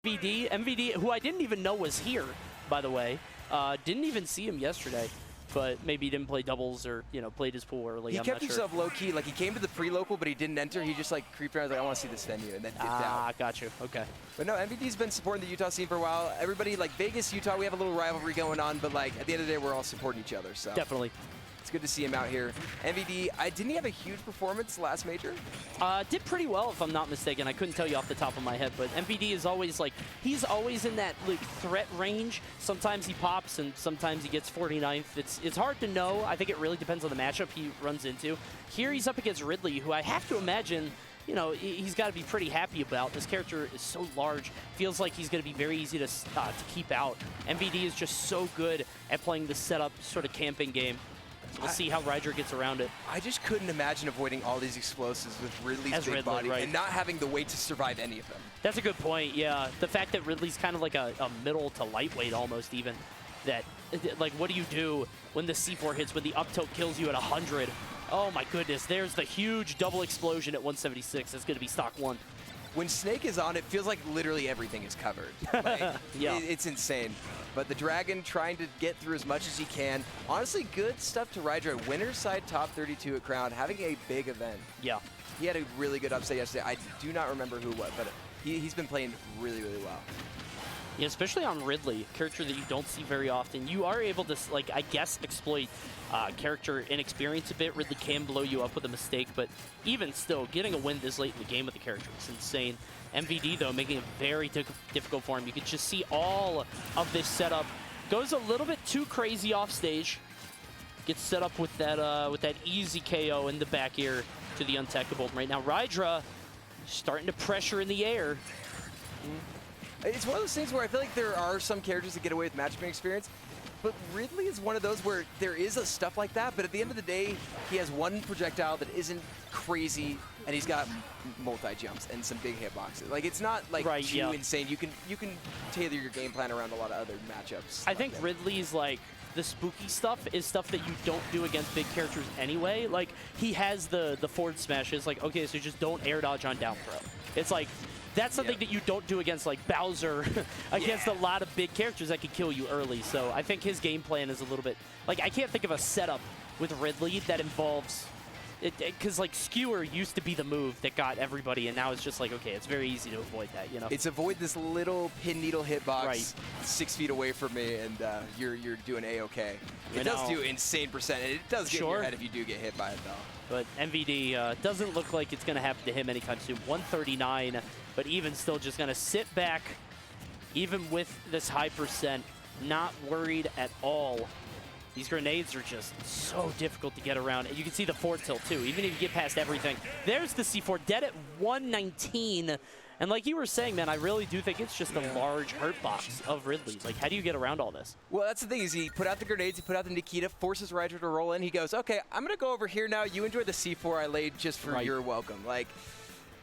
MVD, who I didn't even know was here, by the way. Didn't even see him yesterday, but maybe he didn't play doubles or, you know, played his pool early. He kept himself low-key. Like, he came to the pre-local, but he didn't enter. He just, like, creeped around. Like, I want to see this venue, and then dipped out. Ah, got you. Okay. But no, MVD's been supporting the Utah scene for a while. Everybody, like, Vegas, Utah, we have a little rivalry going on, but, like, at the end of the day, we're all supporting each other, so. Definitely. It's good to see him out here. MVD, didn't he have a huge performance last major? Did pretty well, if I'm not mistaken. I couldn't tell you off the top of my head, but MVD is always like, he's always in that like threat range. Sometimes he pops and sometimes he gets 49th. It's hard to know. I think it really depends on the matchup he runs into. Here he's up against Ridley, who I have to imagine, you know, he's got to be pretty happy about. This character is so large. Feels like he's going to be very easy to keep out. MVD is just so good at playing the setup sort of camping game. So we'll see how rydra gets around it. I just couldn't imagine avoiding all these explosives with Ridley's big body and not having the weight to survive any of them. That's a good point, yeah. The fact that Ridley's kind of like a middle to lightweight almost even. That, like, what do you do when the C4 hits, when the up tilt kills you at 100? Oh my goodness, there's the huge double explosion at 176. That's going to be stock one. When Snake is on, it feels like literally everything is covered. Like, yeah. It's insane. But the Dragon trying to get through as much as he can. Honestly, good stuff to rydra. Winner's side top 32 at Crown, having a big event. Yeah. He had a really good upset yesterday. I do not remember who what, but he's been playing really, really well. Yeah, especially on Ridley, a character that you don't see very often. You are able to, like, I guess, exploit character inexperience a bit. Ridley can blow you up with a mistake, but even still, getting a win this late in the game with the character is insane. MVD, though, making it very difficult for him. You can just see all of this setup. Goes a little bit too crazy off stage. Gets set up with that easy KO in the back ear to the untechable. Right now, rydra starting to pressure in the air. It's one of those things where I feel like there are some characters that get away with matchmaking experience, but Ridley is one of those where there is a stuff like that, but at the end of the day, he has one projectile that isn't crazy, and he's got multi-jumps and some big hitboxes. Like, it's not like too insane. You can tailor your game plan around a lot of other matchups. I think Ridley's like, the spooky stuff is stuff that you don't do against big characters anyway. Like, he has the forward smash. It's like, okay, so just don't air dodge on down throw. It's like, that's something that you don't do against, like, Bowser, against a lot of big characters that can kill you early. So I think his game plan is a little bit, like, I can't think of a setup with Ridley that involves, because, like, Skewer used to be the move that got everybody, and now it's just like, okay, it's very easy to avoid that, you know? It's avoid this little pin needle hitbox 6 feet away from me, and you're doing A-okay. It does do insane percent, and it does get in your head if you do get hit by it, though. But MVD doesn't look like it's going to happen to him anytime soon. 139, but even still just going to sit back, even with this high percent, not worried at all. These grenades are just so difficult to get around. And you can see the forward tilt, too, even if you get past everything. There's the C4, dead at 119. And like you were saying, man, I really do think it's just a large hurt box of Ridley's. Like, how do you get around all this? Well, that's the thing, is he put out the grenades, he put out the Nikita, forces rydra to roll in. He goes, okay, I'm going to go over here now. You enjoy the C4 I laid just for your welcome. Like,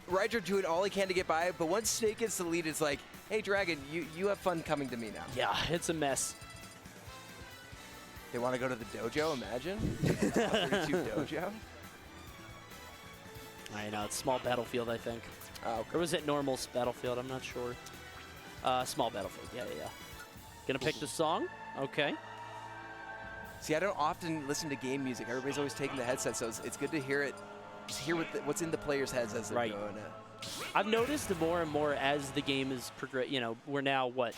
rydra doing all he can to get by, but once Snake gets the lead, it's like, hey, Dragon, you have fun coming to me now. Yeah, it's a mess. They want to go to the dojo, imagine? 32 dojo? I know, it's small battlefield, I think. Oh, okay. Or was it normal battlefield? I'm not sure. Small battlefield, yeah. Gonna pick the song? Okay. See, I don't often listen to game music. Everybody's always taking the headset, so it's good to hear it. Just hear what's in the players' heads as they're going. I've noticed more and more as the game is progressing. You know, we're now, what,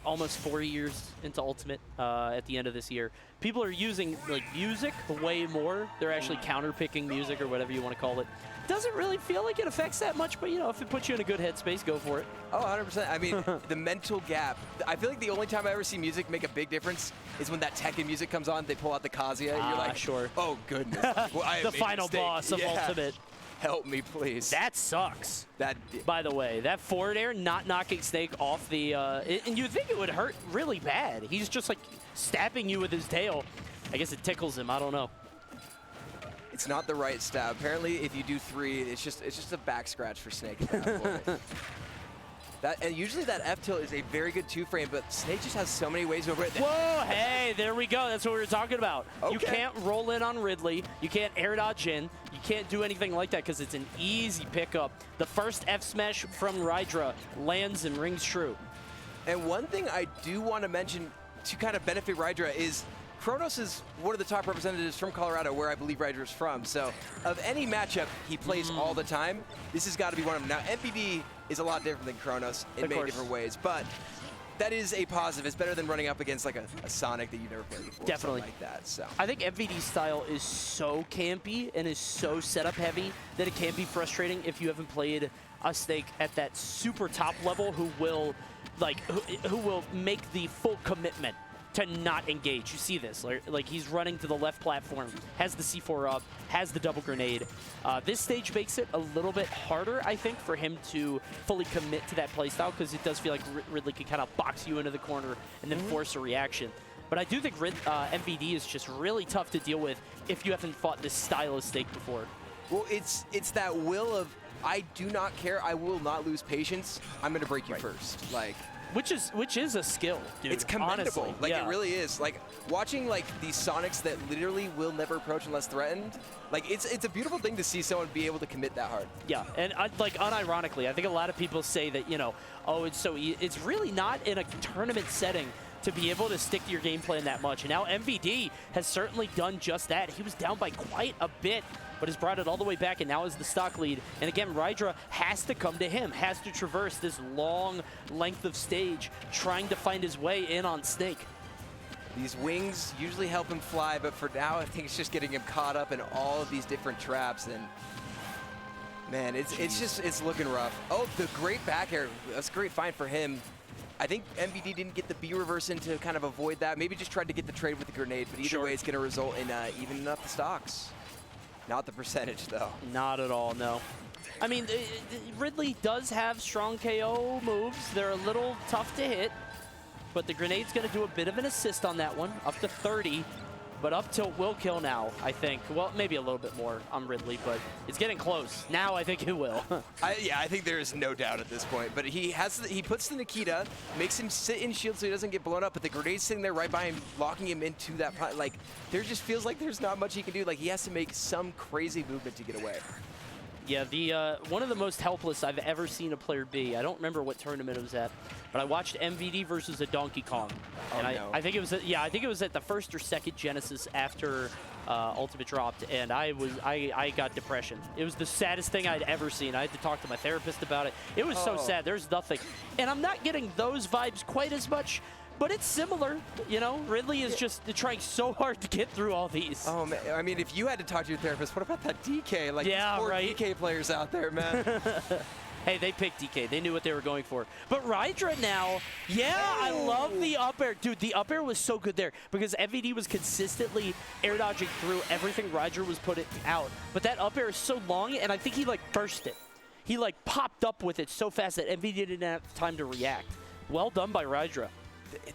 almost 4 years into Ultimate at the end of this year. People are using, like, music way more. They're actually counter-picking music or whatever you want to call it. Doesn't really feel like it affects that much, but, you know, if it puts you in a good headspace, go for it. Oh, 100%. I mean, the mental gap. I feel like the only time I ever see music make a big difference is when that Tekken music comes on, they pull out the Kazuya, and you're like, oh, goodness. Well, the final boss of Ultimate. Help me, please. That sucks. By the way, that forward air not knocking Snake off the... and you'd think it would hurt really bad. He's just, like, stabbing you with his tail. I guess it tickles him. I don't know. It's not the right stab. Apparently, if you do 3, it's just a back scratch for Snake. And usually that F tilt is a very good 2-frame, but Snake just has so many ways over it. Whoa, hey, there we go. That's what we were talking about. Okay. You can't roll in on Ridley. You can't air dodge in. You can't do anything like that because it's an easy pickup. The first F smash from rydra lands and rings true. And one thing I do want to mention to kind of benefit rydra is Kronos is one of the top representatives from Colorado, where I believe rydra is from. So of any matchup he plays all the time, this has got to be one of them. Now, MVD is a lot different than Kronos in many different ways, but that is a positive. It's better than running up against like a Sonic that you've never played before. Definitely. Like that. So I think MVD's style is so campy and is so setup heavy that it can be frustrating if you haven't played a Snake at that super top level who will who will make the full commitment to not engage. You see this, like he's running to the left platform, has the C4 up, has the double grenade. This stage makes it a little bit harder, I think, for him to fully commit to that playstyle because it does feel like Ridley can kind of box you into the corner and then force a reaction. But I do think MVD is just really tough to deal with if you haven't fought this style of Snake before. Well, it's that will of, I do not care, I will not lose patience, I'm going to break you first. Like, Which is a skill, dude. It's commendable. Honestly. Like, yeah. It really is. Like, watching, like, these Sonics that literally will never approach unless threatened, like, it's a beautiful thing to see someone be able to commit that hard. Yeah, and like, unironically, I think a lot of people say that, you know, oh, it's so easy. It's really not in a tournament setting to be able to stick to your game plan that much. And now MVD has certainly done just that. He was down by quite a bit, but has brought it all the way back and now is the stock lead. And again, rydra has to come to him, has to traverse this long length of stage, trying to find his way in on Snake. These wings usually help him fly, but for now, I think it's just getting him caught up in all of these different traps. And man, it's looking rough. Oh, the great back air. That's a great find for him. I think MVD didn't get the B reverse in to kind of avoid that. Maybe just tried to get the trade with the grenade, but either way, it's going to result in evening up the stocks. Not the percentage, though. Not at all, no. I mean, Ridley does have strong KO moves. They're a little tough to hit, but the grenade's going to do a bit of an assist on that one, up to 30. But up tilt will kill now, I think. Well, maybe a little bit more on Ridley, but it's getting close. Now I think it will. Yeah, I think there is no doubt at this point. But he puts the Nikita, makes him sit in shield so he doesn't get blown up, but the grenade's sitting there right by him, locking him into that. Like, there just feels like there's not much he can do. Like, he has to make some crazy movement to get away. Yeah, the one of the most helpless I've ever seen a player be. I don't remember what tournament it was at, but I watched MVD versus a Donkey Kong, and I think it was I think it was at the first or second Genesis after Ultimate dropped, and I got depression. It was the saddest thing I'd ever seen. I had to talk to my therapist about it. It was so sad. There's nothing, and I'm not getting those vibes quite as much. But it's similar, you know? Ridley is just trying so hard to get through all these. Oh, man. I mean, if you had to talk to your therapist, what about that DK? Like, yeah, poor right. DK players out there, man. Hey, they picked DK. They knew what they were going for. But rydra now, yeah, I love the up air. Dude, the up air was so good there because MVD was consistently air dodging through everything rydra was putting out. But that up air is so long, and I think he, like, burst it. He, like, popped up with it so fast that MVD didn't have time to react. Well done by rydra.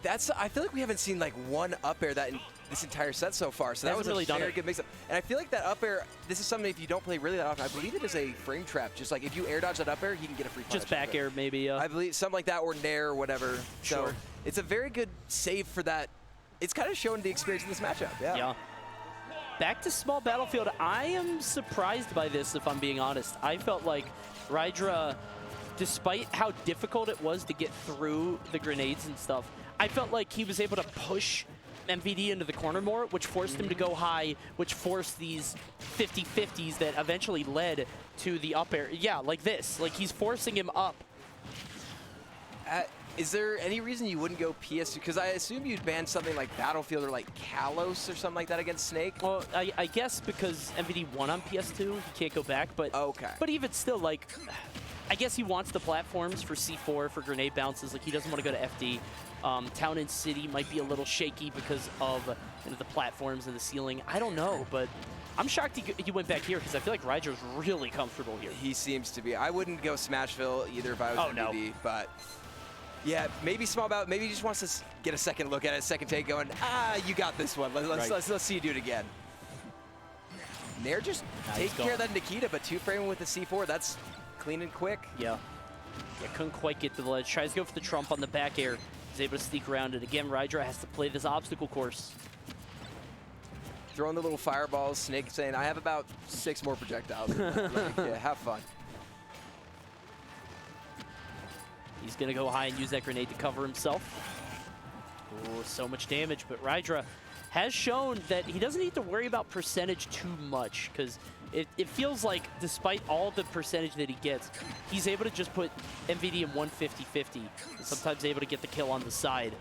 I feel like we haven't seen like one up air in this entire set so far, so that was really a very good mix-up. And I feel like that up air, this is something if you don't play really that often, I believe it is a frame trap. Just like if you air dodge that up air, he can get a free punish. Just back air maybe. I believe something like that, or nair or whatever. Sure. So it's a very good save for that. It's kind of showing the experience in this matchup. Yeah. Back to small battlefield. I am surprised by this, if I'm being honest. I felt like rydra, despite how difficult it was to get through the grenades and stuff, I felt like he was able to push MVD into the corner more, which forced him to go high, which forced these 50-50s that eventually led to the up air. Yeah, like this. Like, he's forcing him up. Is there any reason you wouldn't go PS2? Because I assume you'd ban something like Battlefield or like Kalos or something like that against Snake. Well, I guess because MVD won on PS2, he can't go back. But But even still, like, I guess he wants the platforms for C4, for grenade bounces. Like, he doesn't want to go to FD. Town and City might be a little shaky because of the platforms and the ceiling. I don't know, but I'm shocked he went back here because I feel like rydra's really comfortable here. He seems to be. I wouldn't go Smashville either if I was MVD, but yeah, maybe small bout. Maybe he just wants to get a second look at it, second take, going, you got this one. Let's see you do it again. Nair just taking care of that Nikita, but 2-framing with the C4. That's clean and quick. Yeah. Yeah, couldn't quite get to the ledge. Tries to go for the trump on the back air. He's able to sneak around it. Again, rydra has to play this obstacle course. Throwing the little fireballs, Snake saying, I have about 6 more projectiles. Like, yeah, have fun. He's going to go high and use that grenade to cover himself. Oh, so much damage, but rydra has shown that he doesn't need to worry about percentage too much, because it feels like despite all the percentage that he gets, he's able to just put MVD in 150-50, sometimes able to get the kill on the side.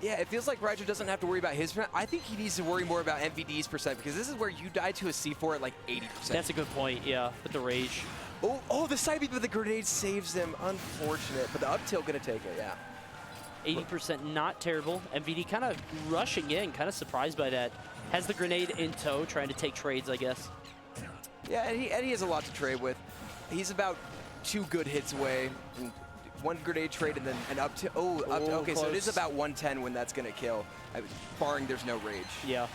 Yeah, it feels like rydra doesn't have to worry about his percent. I think he needs to worry more about MVD's percent, because this is where you die to a C4 at like 80%. That's a good point, yeah, with the rage. Oh, the side beat with the grenade saves him. Unfortunate, but the up tilt gonna take it, yeah. 80% not terrible. MVD kind of rushing in, kind of surprised by that. Has the grenade in tow, trying to take trades, I guess. Yeah, and he has a lot to trade with. He's about 2 good hits away. And 1 grenade trade and then an up to okay, close. so it is about 110 when that's gonna kill, barring there's no rage. Yeah.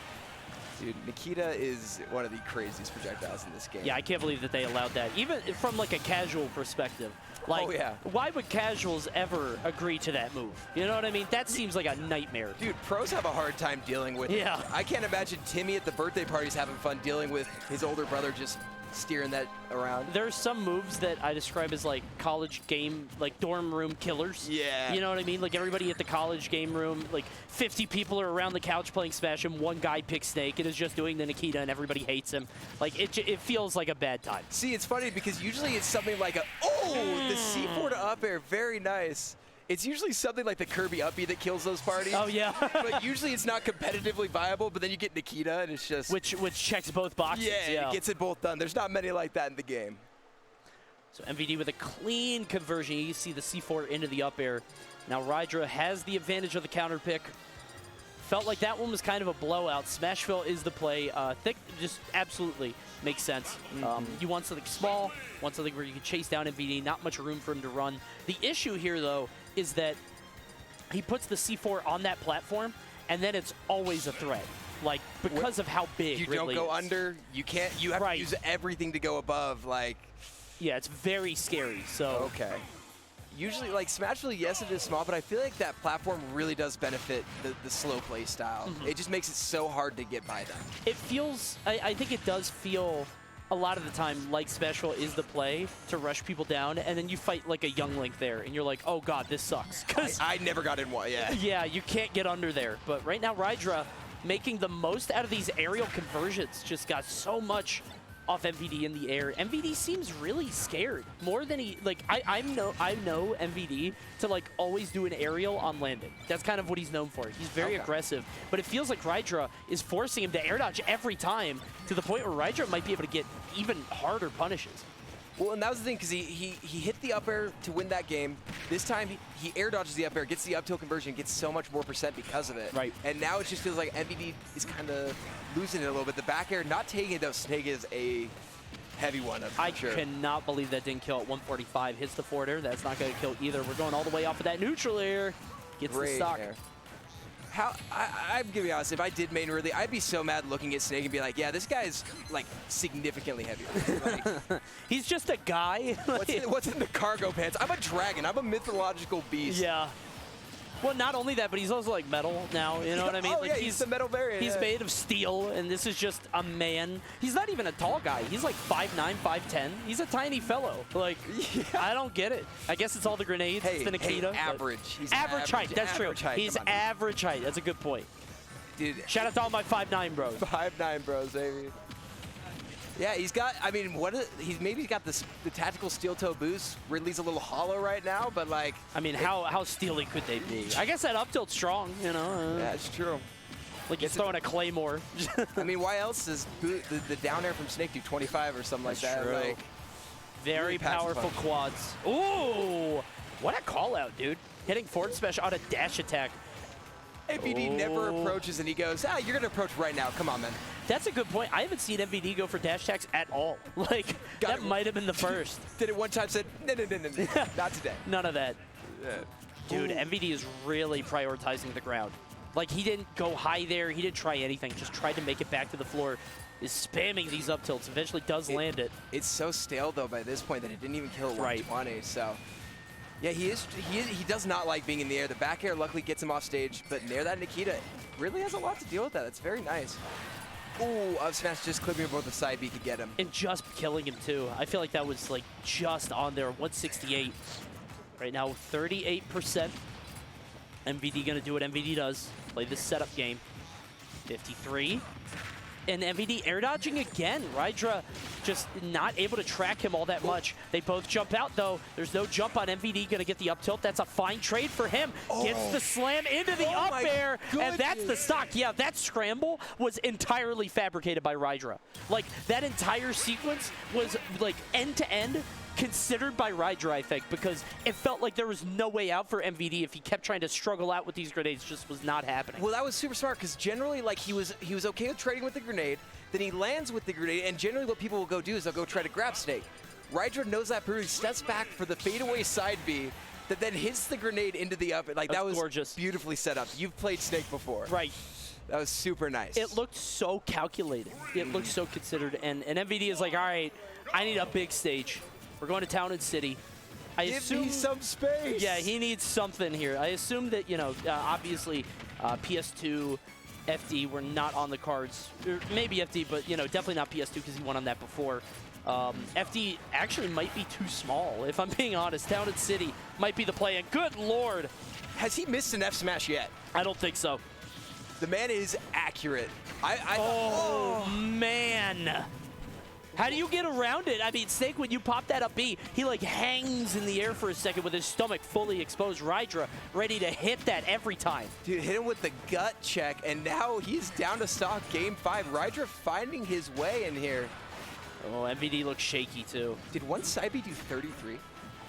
Dude, Nikita is one of the craziest projectiles in this game. Yeah, I can't believe that they allowed that. Even from like a casual perspective. Like, oh, yeah. Why would casuals ever agree to that move? You know what I mean? That seems like a nightmare. Dude, pros have a hard time dealing with it. I can't imagine Timmy at the birthday parties having fun dealing with his older brother just steering that around. There's some moves that I describe as like college game, like dorm room killers. Yeah. You know what I mean? Like everybody at the college game room, like 50 people are around the couch playing Smash and one guy picks Snake and is just doing the Nikita and everybody hates him. Like it feels like a bad time. See, it's funny because usually it's something like the C4 to up air, very nice. It's usually something like the Kirby up B that kills those parties. Oh, yeah. But usually it's not competitively viable, but then you get Nikita and it's just... Which checks both boxes. Yeah, it gets it both done. There's not many like that in the game. So MVD with a clean conversion. You see the C4 into the up air. Now rydra has the advantage of the counter pick. Felt like that one was kind of a blowout. Smashville is the play. Thick just absolutely makes sense. You want something small, want something where you can chase down MVD, not much room for him to run. The issue here, though, is that he puts the C4 on that platform, and then it's always a threat. Like, because of how big you Ridley don't go is. under, you can't, you have to use everything to go above, like... Yeah, it's very scary, so... Okay. Usually, like, Smashville, yes, it is small, but I feel like that platform really does benefit the slow play style. It just makes it so hard to get by them. It feels, I think it does feel a lot of the time like Smashville is the play to rush people down, and then you fight like a young Link there, and you're like, oh god, this sucks. I never got in one, yeah. Yeah, you can't get under there. But right now, rydra making the most out of these aerial conversions, just got so much off MVD in the air. MVD seems really scared, more than he, like, I know MVD to like always do an aerial on landing. That's kind of what he's known for. He's very aggressive, but it feels like rydra is forcing him to air dodge every time, to the point where rydra might be able to get even harder punishes. Well, and that was the thing, because he hit the up air to win that game. This time, he air dodges the up air, gets the up tilt conversion, gets so much more percent because of it. Right. And now it just feels like MVD is kind of losing it a little bit. The back air, not taking it, though. Snake is a heavy one, I'm sure. I cannot believe that didn't kill at 145. Hits the forward air. That's not going to kill either. We're going all the way off of that neutral air. Gets the stock. Air. I'm gonna be honest, if I did main Ridley, I'd be so mad looking at Snake and be like, yeah, this guy's like significantly heavier. Like, he's just a guy. what's in the cargo pants? I'm a dragon. I'm a mythological beast. Yeah. Well, not only that, but he's also like metal now, you know what I mean? Oh, like, yeah, he's the metal variant. He's made of steel, and this is just a man. He's not even a tall guy. He's like 5'9", 5'10". He's a tiny fellow. Like, I don't get it. I guess it's all the grenades, it's the Nikita. Average. He's average height, that's true. Height. He's average height, that's a good point. Dude. Shout out to all my 5'9" bros. 5'9" bros, baby. Yeah, he's got, I mean, maybe he's got the tactical steel toe boost. Ridley's a little hollow right now, but like. I mean, how steely could they be? I guess that up tilt's strong, you know. Yeah, it's true. Like he's throwing a claymore. I mean, why else does the down air from Snake do 25 or something like that? True. Like, very powerful quads. Ooh, what a call out, dude. Hitting forward smash on a dash attack. MVD never approaches, and he goes, you're going to approach right now. Come on, man. That's a good point. I haven't seen MVD go for dash attacks at all. Like, that might have been the first. Did it one time, said, no, not today. None of that. Dude, MVD is really prioritizing the ground. Like, he didn't go high there. He didn't try anything. Just tried to make it back to the floor. Is spamming these up tilts. Eventually does land it. It's so stale, though, by this point that it didn't even kill at 120, so. Yeah, he does not like being in the air. The back air luckily gets him off stage, but near that Nikita really has a lot to deal with that. It's very nice. Ooh, up smash just clipping him both the side B could get him. And just killing him too. I feel like that was like just on there. 168. Right now, 38%. MVD gonna do what MVD does. Play this setup game. 53. And MVD air dodging again. rydra just not able to track him all that much. They both jump out though. There's no jump on MVD, gonna get the up tilt. That's a fine trade for him. Gets the slam into the up air, and that's the stock. Yeah, that scramble was entirely fabricated by rydra. Like, that entire sequence was like end to end considered by rydra, I think, because it felt like there was no way out for MVD if he kept trying to struggle out with these grenades. Just was not happening. Well, that was super smart, because generally, like, he was okay with trading with the grenade, then he lands with the grenade, and generally what people will go do is they'll go try to grab Snake. rydra knows that pretty, steps back for the fadeaway side B, that then hits the grenade into the up. Like, that was gorgeous. Beautifully set up. You've played Snake before. Right. That was super nice. It looked so calculated. It looked so considered, and MVD is like, all right, I need a big stage. We're going to Town and City. Give me some space. Yeah, he needs something here. I assume that, you know, obviously PS2, FD were not on the cards. Or maybe FD, but, you know, definitely not PS2 because he won on that before. FD actually might be too small, if I'm being honest. Town and City might be the play, and good Lord. Has he missed an F smash yet? I don't think so. The man is accurate. Oh, man. How do you get around it? I mean, Snake, when you pop that up B, he like hangs in the air for a second with his stomach fully exposed. rydra ready to hit that every time. Dude, hit him with the gut check, and now he's down to stock game 5. rydra finding his way in here. Oh, MVD looks shaky too. Did one side B do 33?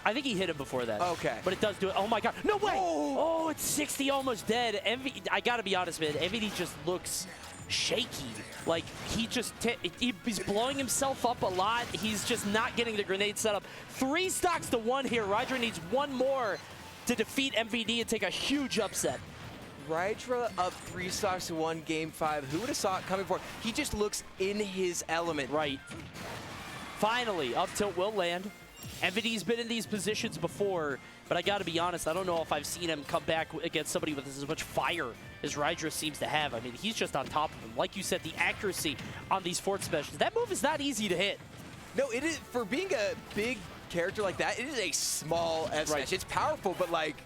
I think he hit him before that. Okay. But it does do it. Oh my God, no way! Oh, it's 60, almost dead. I gotta be honest, man, MVD just looks shaky. Like, he just, he's blowing himself up a lot. He's just not getting the grenade set up. 3 stocks to 1 here. rydra needs 1 more to defeat MVD and take a huge upset. rydra up 3 stocks to 1, game 5. Who would have saw it coming for? He just looks in his element. Right. Finally, up tilt will land. MVD's been in these positions before, but I gotta be honest, I don't know if I've seen him come back against somebody with as much fire as rydra seems to have. I mean, he's just on top of him. Like you said, the accuracy on these forward smashes, that move is not easy to hit. No, it is, for being a big character like that, it is a small F smash. Right. It's powerful, but like,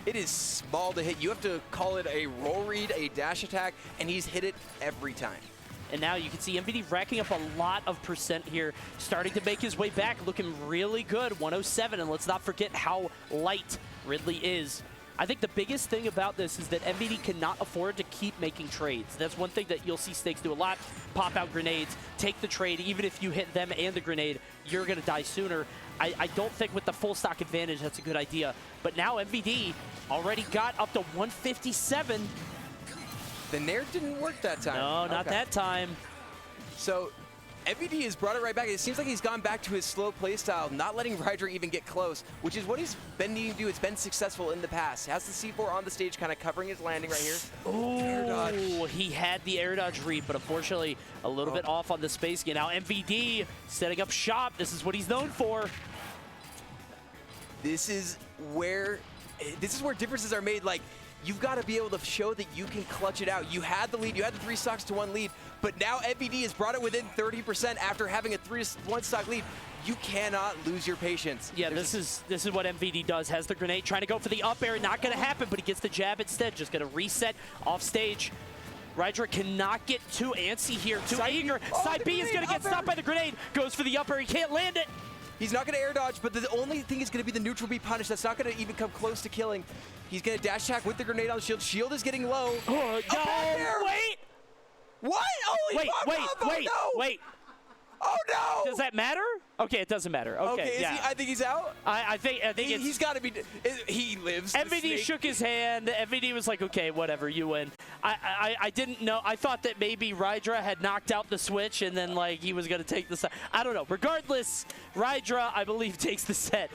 it is small to hit. You have to call it a roll read, a dash attack, and he's hit it every time. And now you can see MVD racking up a lot of percent here, starting to make his way back, looking really good, 107, and let's not forget how light Ridley is. I think the biggest thing about this is that MVD cannot afford to keep making trades. That's one thing that you'll see Snakes do a lot. Pop out grenades, take the trade. Even if you hit them and the grenade, you're going to die sooner. I don't think with the full stock advantage that's a good idea. But now MVD already got up to 157. The Nair didn't work that time. No, not that time. So MVD has brought it right back. It seems like he's gone back to his slow play style, not letting rydra even get close, which is what he's been needing to do. It's been successful in the past. Has the C4 on the stage, kind of covering his landing right here. Oh, he had the air dodge read, but unfortunately a little bit off on the space game. Now MVD setting up shop. This is what he's known for. This is where differences are made. Like, you've got to be able to show that you can clutch it out. You had the lead. You had the 3 stocks to 1 lead, but now MVD has brought it within 30% after having a 1 stock lead. You cannot lose your patience. Yeah, this is what MVD does. Has the grenade, trying to go for the up air. Not going to happen, but he gets the jab instead. Just going to reset off stage. rydra cannot get too antsy here, too eager. Side B is going to get stopped by the grenade. Goes for the up air. He can't land it. He's not going to air dodge, but the only thing is going to be the neutral B punish. That's not going to even come close to killing. He's going to dash attack with the grenade on the shield. Shield is getting low. Oh, no, wait. What? Oh, Wait. Oh, no. Does that matter? Okay, it doesn't matter. Okay, yeah. I think he's out. I think he's got to be. He lives. MVD shook his hand. MVD was like, okay, whatever, you win. I didn't know. I thought that maybe rydra had knocked out the switch and then like he was going to take the set. I don't know. Regardless, rydra, I believe, takes the set.